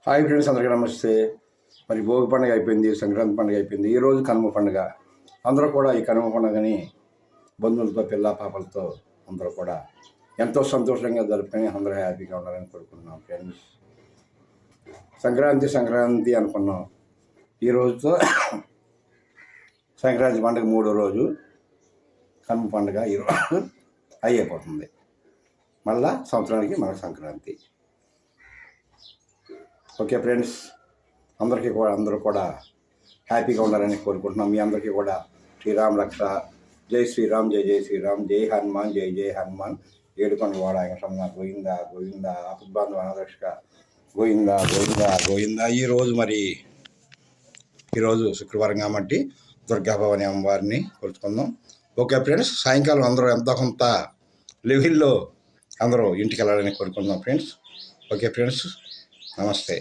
Hi friends, అందరికీ నమస్తే. మరి భోగి పండుగ అయిపోయింది, సంక్రాంతి పండుగ అయిపోయింది. ఈరోజు కనుమ పండుగ. అందరూ కూడా ఈ కనుమ పండుగని బంధువులతో, పిల్ల పాపలతో అందరూ కూడా ఎంతో సంతోషంగా జరుపుకొని అందరూ హ్యాపీగా ఉండాలని కోరుకుంటున్నాం ఫ్రెండ్స్. సంక్రాంతి అనుకున్నాం. ఈ రోజుతో సంక్రాంతి పండుగ మూడో రోజు, కనుమ పండుగ ఈరోజు అయిపోతుంది. మళ్ళా సంవత్సరానికి మనకు సంక్రాంతి. ఓకే ఫ్రెండ్స్, అందరూ కూడా హ్యాపీగా ఉండాలని కోరుకుంటున్నాం. మీ అందరికీ కూడా శ్రీరామ్ రక్ష. జై శ్రీరామ్, జై జై శ్రీరామ్, జై హనుమాన్, జై జై హనుమాన్. ఏడుకొండలవాడ వెంకటరమణ గోవింద గోవింద, ఆపద్బాంధవ అనరక్షక గోవింద గోవింద గోవింద. ఈరోజు శుక్రవారం కాబట్టి దుర్గాభవాని అమ్మవారిని కొలుచుకుందాం. ఓకే ఫ్రెండ్స్, సాయంకాలం అందరూ ఎంతో కొంత లెవెల్లో అందరూ ఇంటికి వెళ్ళాలని కోరుకుందాం ఫ్రెండ్స్. ఓకే ఫ్రెండ్స్, నమస్తే.